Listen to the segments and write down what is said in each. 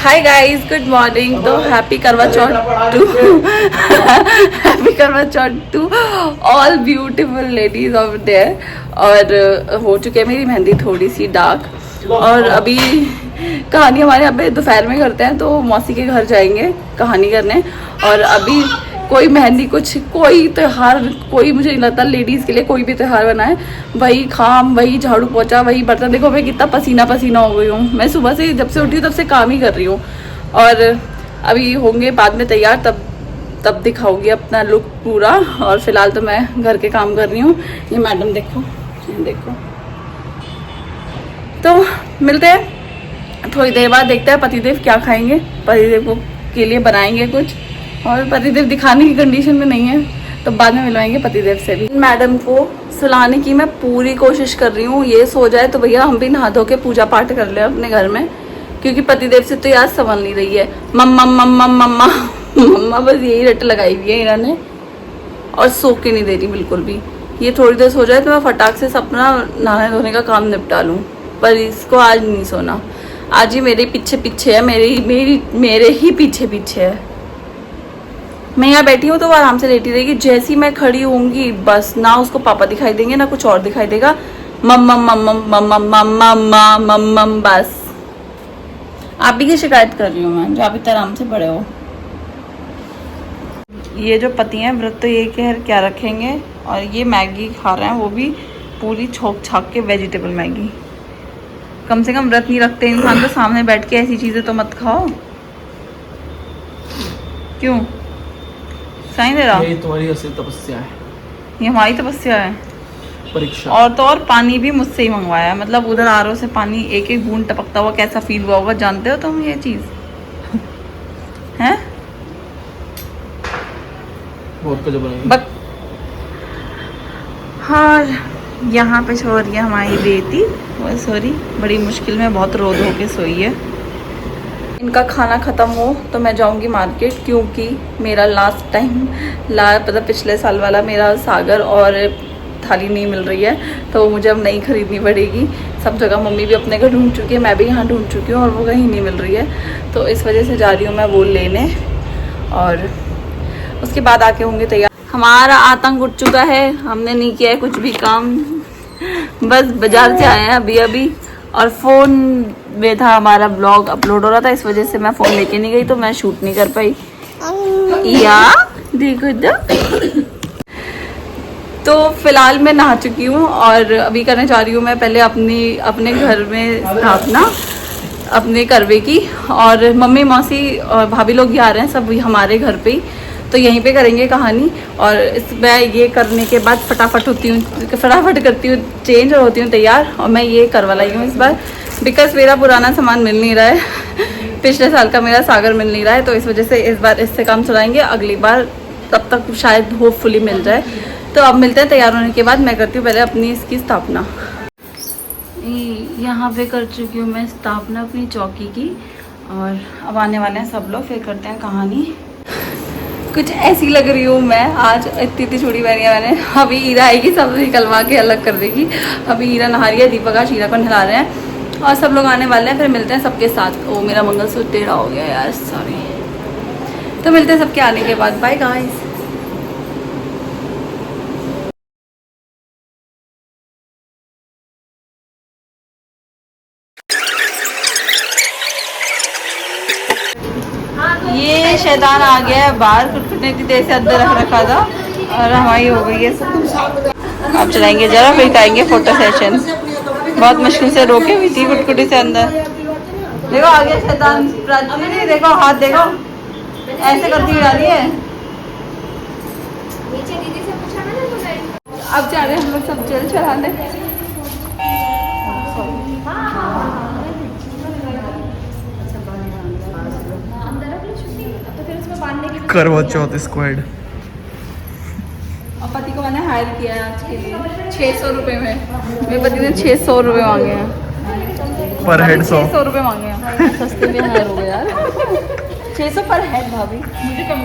हाय guys, good morning. तो happy Karwa Chauth to happy Karwa Chauth to all beautiful ladies of there. और हो चुकी है मेरी मेहंदी थोड़ी सी डार्क। और अभी कहानी हमारे यहाँ पे दोपहर में करते हैं, तो मौसी के घर जाएंगे कहानी करने। और अभी कोई मेहंदी कुछ कोई त्यौहार, कोई मुझे नहीं लगता लेडीज़ के लिए कोई भी त्यौहार बनाए, वही काम, वही झाड़ू पोछा, वही बर्तन। देखो मैं कितना पसीना पसीना हो गई हूँ। मैं सुबह से जब से उठी हूँ तब से काम ही कर रही हूँ। और अभी होंगे बाद में तैयार, तब दिखाऊंगी अपना लुक पूरा। और फिलहाल तो मैं घर के काम कर रही हूँ। ये मैडम देखो, ये देखो। तो मिलते हैं थोड़ी देर बाद, देखते हैं पतिदेव क्या खाएंगे। पतिदेव को के लिए बनाएंगे कुछ, और पतिदेव दिखाने की कंडीशन में नहीं है तो बाद में मिलवाएंगे पतिदेव से भी। मैडम को सुलाने की मैं पूरी कोशिश कर रही हूँ, ये सो जाए तो भैया हम भी नहा धो के पूजा पाठ कर ले अपने घर में, क्योंकि पतिदेव से तो यार संभल नहीं रही है। मम्मा मम्मा मम्मा मम्मा, बस यही रट लगाई हुई है इन्होंने, और सो के नहीं दे रही बिल्कुल भी। ये थोड़ी देर सो जाए तो मैं फटाक से अपना नहाने धोने का काम निपटा लूँ, पर इसको आज नहीं सोना। आज ही मेरे पीछे पीछे है, मेरे ही पीछे पीछे है। मैं यहाँ बैठी हूँ तो वो आराम से लेटी रहेगी। जैसी मैं खड़ी होंगी बस ना उसको पापा दिखाई देंगे ना कुछ और दिखाई देगा। मम्मा मम्मा मम्मा मम्मा मम्मा मम्मा, बस आप भी की शिकायत कर रही हूँ मैं, जो आप इतना आराम से पड़े हो। ये जो पति हैं व्रत तो ये क्या रखेंगे, और ये मैगी खा रहे हैं, वो भी पूरी छोक छाक के वेजिटेबल मैगी। कम से कम व्रत नहीं रखते इंसान तो सामने बैठ के ऐसी चीज़ें तो मत खाओ। क्यों सही दे रहा? ये तुम्हारी असली तपस्या है, ये हमारी तपस्या है। परीक्षा। और तो और पानी भी मुझसे ही मंगवाया है, मतलब उधर आरओ से पानी एक एक बूंद टपकता हुआ कैसा फील हुआ होगा, जानते हो तुम ये चीज़ है? बहुत कुछ बनाएंगे। बट हाँ, यहाँ पे सो रही है हमारी बेटी, वो सॉरी बड़ी मुश्किल में बहुत रो धो के सोई है। इनका खाना ख़त्म हो तो मैं जाऊंगी मार्केट, क्योंकि मेरा लास्ट टाइम मतलब पिछले साल वाला मेरा सागर और थाली नहीं मिल रही है, तो मुझे अब नई खरीदनी पड़ेगी। सब जगह मम्मी भी अपने घर ढूंढ चुकी है, मैं भी यहाँ ढूंढ चुकी हूँ, और वो कहीं नहीं मिल रही है। तो इस वजह से जा रही हूँ मैं वो लेने, और उसके बाद आके होंगे तैयार। हमारा आतंक उठ चुका है, हमने नहीं किया है कुछ भी काम, बस बाजार से आए हैं अभी अभी। और फ़ोन में था हमारा ब्लॉग अपलोड हो रहा था, इस वजह से मैं फ़ोन लेके नहीं गई, तो मैं शूट नहीं कर पाई। या देखो तो फिलहाल मैं नहा चुकी हूँ, और अभी करने जा रही हूँ मैं पहले अपने घर में स्थापना अपने करवे की। और मम्मी मौसी और भाभी लोग भी आ रहे हैं सब हमारे घर पे ही, तो यहीं पे करेंगे कहानी। और मैं ये करने के बाद फटाफट करती हूँ चेंज और होती हूँ तैयार। और मैं ये करवा लाई हूँ इस बार, बिकॉज मेरा पुराना सामान मिल नहीं रहा है पिछले साल का मेरा सागर मिल नहीं रहा है, तो इस वजह से इस बार इससे काम चलाएंगे। अगली बार तब तक शायद होपफुली मिल जाए। तो अब मिलते हैं तैयार होने के बाद। मैं करती हूँ पहले अपनी इसकी स्थापना। यहाँ पे कर चुकी हूँ मैं स्थापना अपनी चौकी की, और अब आने वाले हैं सब लोग, फिर करते हैं कहानी। कुछ ऐसी लग रही हूँ मैं आज, इतनी छोटी पहनी है मैंने। अभी ईरा आएगी, सब निकलवा के अलग कर देगी। अभी ईरा नहा रही है, दीपक आज ईरा को नहला रहे हैं, और सब लोग आने वाले हैं। फिर मिलते हैं सबके साथ। ओ मेरा मंगलसूत्र टेढ़ा हो गया यार, सॉरी। तो मिलते हैं सबके आने के बाद। Bye guys. ये शैतान आ गया है बाहर, कुटकुटने की देर से अंदर रख रखा था, और हमारी हो गई है सब। अब चलाएंगे जरा, फिर आएंगे फोटो सेशन। बहुत मुश्किल से रोके हुई थी कुटकुटी से अंदर। देखो आ गया शैतान, देखो हाथ देखो, ऐसे करती हुई आ रही है। अब जा रहे हैं हम लोग सब जेल चलाने। करवा चौथ स्क्वाड। और पति को मैंने हायर किया है आज के लिए 600 रुपये में। मेरे पति ने 600 रुपये मांगे हैं पर हेड। 600 रुपये मांगे हैं, सस्ते में हायर हो गए यार। 600 पर हेड भाभी,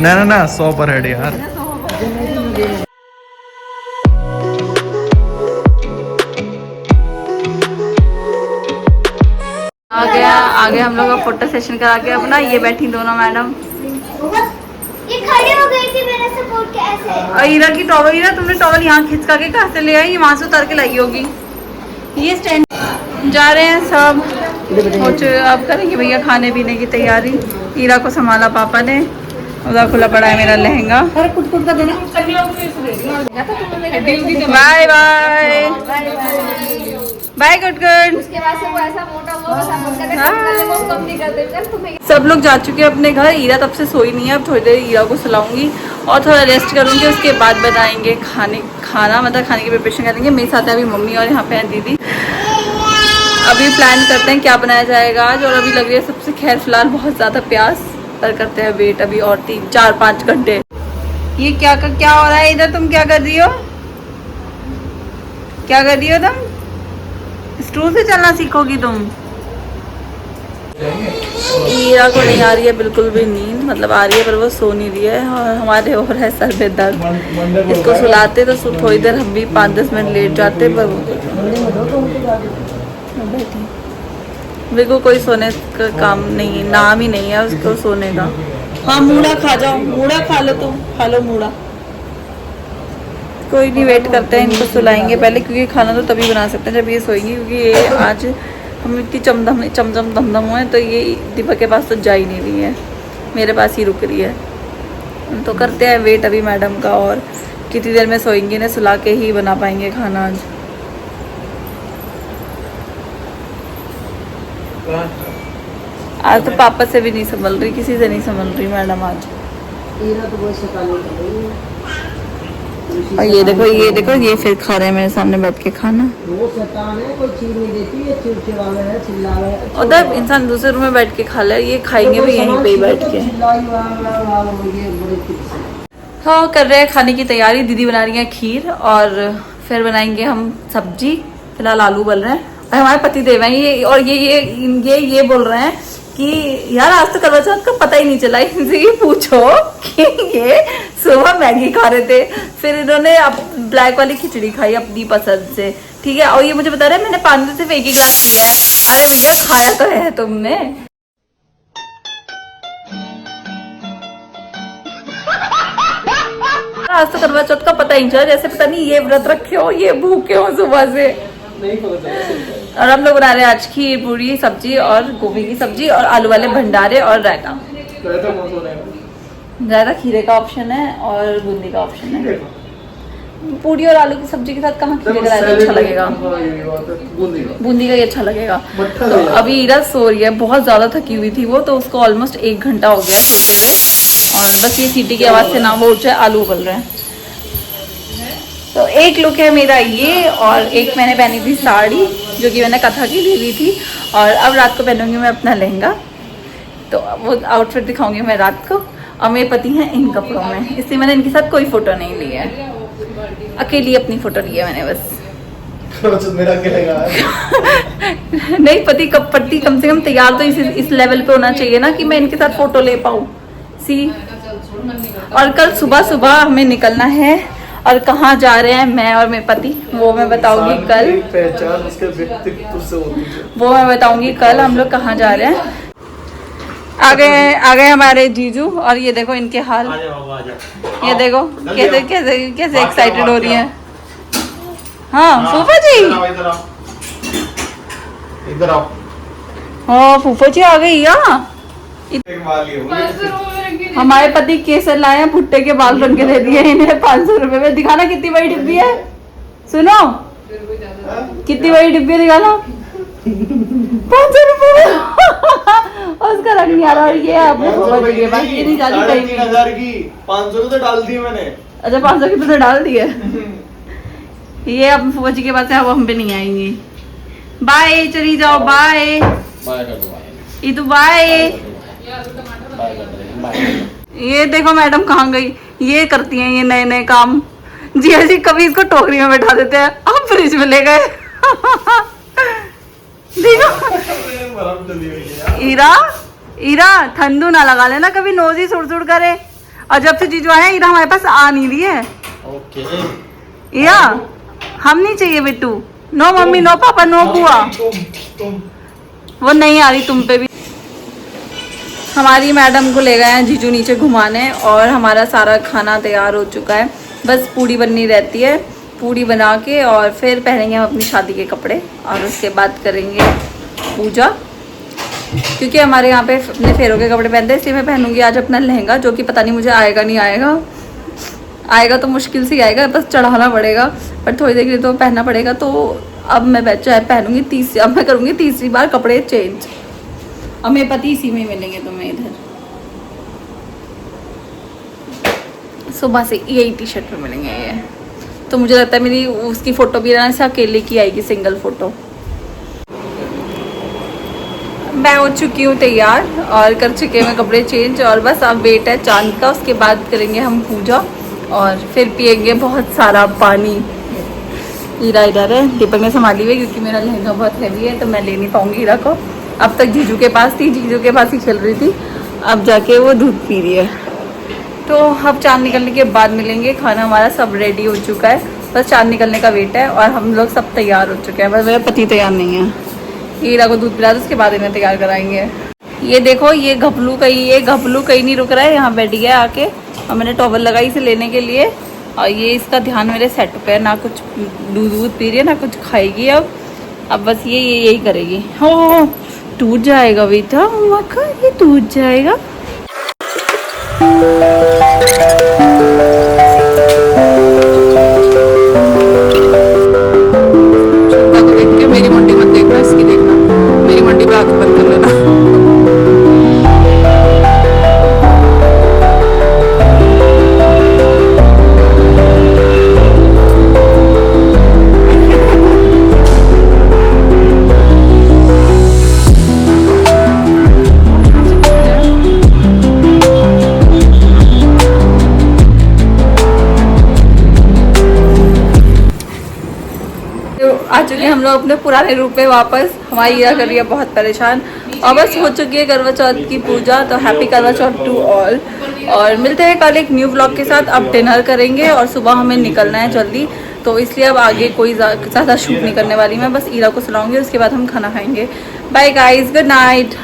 ना 100 पर हेड यार। आ गया हम लोग का फोटो सेशन करा के अपना। ये बैठी दोनों मैडम, ये खड़ी हो गई थी मेरे सपोर्ट के ऐसे। और ईरा की टॉवल, ईरा तुमने टॉवल यहाँ खिंचका के कहाँ से ले आई? वहाँ से उतार के लाई होगी। ये स्टैंड जा रहे हैं सब, अब करेंगे भैया खाने पीने की तैयारी। ईरा को संभाला पापा ने, उधर खुला पड़ा है मेरा लहंगा। Bye bye bye good good. उसके बाद से वो ऐसा मोटा हुआ बस आप उसका देखो वो कम नहीं करते चल तुम्हें। सब लोग जा चुके हैं अपने घर। ईरा तब से सोई नहीं है, अब थोड़ी देर ईरा को सुलाऊंगी और थोड़ा रेस्ट करूंगी। उसके बाद बनाएंगे खाना मतलब खाने की प्रिपरेशन करेंगे। मेरे साथ है अभी मम्मी और यहाँ पे है दीदी। अभी प्लान करते हैं क्या बनाया जाएगा आज। और अभी लग रही है सबसे खैर फिलहाल बहुत ज़्यादा प्यास, पर करते हैं वेट अभी और 3-4-5 घंटे। ये क्या हो रहा है इधर? तुम क्या कर रही हो? क्या कर रही हो तुम? स्टूल से चलना सीखोगी तुम? ईरा को नहीं आ रही है बिल्कुल भी नींद, मतलब आ रही है पर वो सो नहीं रही है। और हमारे और है सर में दर्द। इसको सुलाते तो थोड़ी देर हम भी 5-10 मिनट लेट जाते, पर बिल्कुल कोई सोने का काम नहीं, नाम ही नहीं है उसको सोने का। हाँ मूड़ा खा जाओ, मूड़ा खा लो, तुम खा लो मूड़ा। कोई नहीं, वेट करते हैं, इनको सुलाएंगे पहले, क्योंकि खाना तो तभी बना सकते हैं जब ये सोएंगी। क्योंकि ये आज हम इतनी चमचम दमदम हुए, तो ये दीपक के पास तो जा ही नहीं रही है, मेरे पास ही रुक रही है। तो करते हैं वेट अभी मैडम का, और कितनी देर में सोएंगी, इन्हें सुला के ही बना पाएंगे खाना आज। आज तो पापा से भी नहीं संभल रही, किसी से नहीं संभल रही मैडम आज। और ये देखो ये फिर खा रहे हैं मेरे सामने बैठ के खाना। उधर इंसान दूसरे रूम में बैठ के खा ले, ये खाएंगे भी यहीं पे ही बैठ के। हाँ कर रहे हैं खाने की तैयारी। दीदी बना रही है खीर और फिर बनाएंगे हम सब्जी। फिलहाल आलू उबल रहे हैं। और हमारे पति देव हैं ये, और ये बोल रहे हैं कि यार आज तो करवा चौथ का पता ही नहीं चला। इनसे ये पूछो कि ये सुबह मैगी खा रहे थे, फिर इन्होंने ब्लैक वाली खिचड़ी खाई अपनी पसंद से, ठीक है। और ये मुझे बता रहे हैं मैंने पानी तो सिर्फ 1 ही गिलास पिया है। अरे भैया खाया तो है तुमने। आज तो करवा चौथ का पता ही नहीं चला, जैसे पता नहीं ये व्रत रखे हो, ये भूखे हो सुबह से। और हम लोग बना रहे हैं आज खीर, पूरी, सब्जी और गोभी की सब्जी और आलू वाले भंडारे और रायता। रायता खीरे का ऑप्शन है और बूंदी का ऑप्शन है। पूरी और आलू की सब्जी के साथ कहाँ खीरे का रायता अच्छा लगेगा? बूंदी का ही अच्छा लगेगा। तो अभी ईरा सो रही है, बहुत ज्यादा थकी हुई थी वो, तो उसको ऑलमोस्ट 1 घंटा हो गया सोते हुए। और बस ये सीटी की आवाज से ना वो उठ जाए। आलू उबल रहे हैं। तो एक लुक है मेरा ये, और एक मैंने पहनी थी साड़ी जो कि मैंने कथा के लिए ली थी, और अब रात को पहनूंगी मैं अपना लहंगा। तो वो आउटफिट दिखाऊंगी मैं रात को। और मेरे पति हैं इन कपड़ों में, इसलिए मैंने इनके साथ कोई फोटो नहीं ली है, अकेली अपनी फोटो ली है मैंने बस। मेरा नहीं पति कम से कम तैयार तो इस लेवल पे होना चाहिए ना कि मैं इनके साथ फोटो ले पाऊँ। सी और कल सुबह हमें निकलना है, और कहाँ जा रहे हैं मैं और मेरे पति वो मैं बताऊंगी कल। पहचान उसके व्यक्तित्व से होती है, वो मैं बताऊंगी कल हम लोग कहाँ जा रहे हैं। आ गए हमारे जीजू, और ये देखो इनके हाल। ये देखो कैसे एक्साइटेड हो रही है। हाँ फूफा जी, इधर आओ। हाँ फूफा जी आ गई। हमारे पति केसर लाए हैं, भुट्टे के बाल रंग के दे दिए इन्हें 500 रुपए में। दिखाना कितनी बड़ी डिब्बी है, सुनो कितनी बड़ी डिब्बी है, दिखाना 500 रुपए में। उसका रंग नहीं आ रहा। और ये आपने ये बात ये नहीं जाती कहीं 3,000 की 500 तो डाल दिए मैंने। अच्छा 500 की तुमने डाल दी है। ये अब फुआ जी के पास है, वो हम पे नहीं आएंगी। बाय, चली जाओ, बाय ये तो बाय। ये देखो मैडम कहाँ गई, ये करती हैं ये नए नए काम। जी हाँ जी, कभी इसको टोकरी में बैठा देते हैं, अब फ्रिज में ले गए। देखो ईरा ठंडू ना लगा लेना कभी, नोज ही सुड़ करे। और जब से जीजू आया ईरा हमारे पास आ नहीं रही है। ईरा हम नहीं चाहिए बिट्टू। नो मम्मी, नो पापा, नो बुआ। वो नहीं आ रही तुम पे भी। हमारी मैडम को ले गए हैं जीजू नीचे घुमाने और हमारा सारा खाना तैयार हो चुका है। बस पूड़ी बननी रहती है, पूड़ी बना के और फिर पहनेंगे हम अपनी शादी के कपड़े और उसके बाद करेंगे पूजा। क्योंकि हमारे यहाँ पे अपने फेरों के कपड़े पहनते हैं, इसलिए मैं पहनूंगी आज अपना लहंगा, जो कि पता नहीं मुझे आएगा नहीं आएगा। आएगा तो मुश्किल से ही आएगा, बस चढ़ाना पड़ेगा, पर थोड़ी देर के लिए तो पहनना पड़ेगा। तो अब मैं पहनूंगी अब मैं करूँगी तीसरी बार कपड़े चेंज। अब मेरे पति इसी में मिलेंगे तुम्हें इधर, सुबह से यही टी शर्ट में मिलेंगे ये। तो मुझे लगता है मेरी उसकी फ़ोटो भी ना से अकेले की आएगी, सिंगल फ़ोटो। मैं हो चुकी हूँ तैयार और कर चुके हैं कपड़े चेंज और बस अब वेट है चांद का। उसके बाद करेंगे हम पूजा और फिर पियेंगे बहुत सारा पानी। हीरा इधर है, दीपक ने संभाली हुई क्योंकि मेरा लहंगा बहुत हैवी है तो मैं ले नहीं पाऊँगी हीरा को। अब तक जीजू के पास थी, जीजू के पास ही चल रही थी, अब जाके वो दूध पी रही है। तो अब चांद निकलने के बाद मिलेंगे। खाना हमारा सब रेडी हो चुका है, बस चांद निकलने का वेट है और हम लोग सब तैयार हो चुके हैं। बस मेरा पति तैयार नहीं है। हीरा को दूध पिला दो, उसके बाद इन्हें तैयार कराएंगे। ये देखो ये घपलू कहीं नहीं रुक रहा है, यहाँ बैठ गया आके और मैंने टॉवल लगाई इसे लेने के लिए और ये इसका ध्यान मेरे सेट पे है, ना कुछ दूध पी रही है ना कुछ खाएगी। अब बस ये यही करेगी। हो टूट जाएगा बेटा, मक्खा ये टूट जाएगा। देख के मेरी मंडी मत देखना, इसकी देखना, मेरी मंडी पे आके बंद कर लेना। आ चुके हैं हम लोग अपने पुराने रूप में वापस। हमारी हीरा कर रही है बहुत परेशान और बस हो चुकी है करवा चौथ की पूजा। तो happy Karwa Chauth to all और मिलते हैं कल एक न्यू व्लॉग के साथ। अब डिनर करेंगे और सुबह हमें निकलना है जल्दी, तो इसलिए अब आगे कोई ज़्यादा शूट नहीं करने वाली मैं, बस हीरा को सुनाऊंगी उसके बाद हम खाना खाएंगे। Bye guys, good night.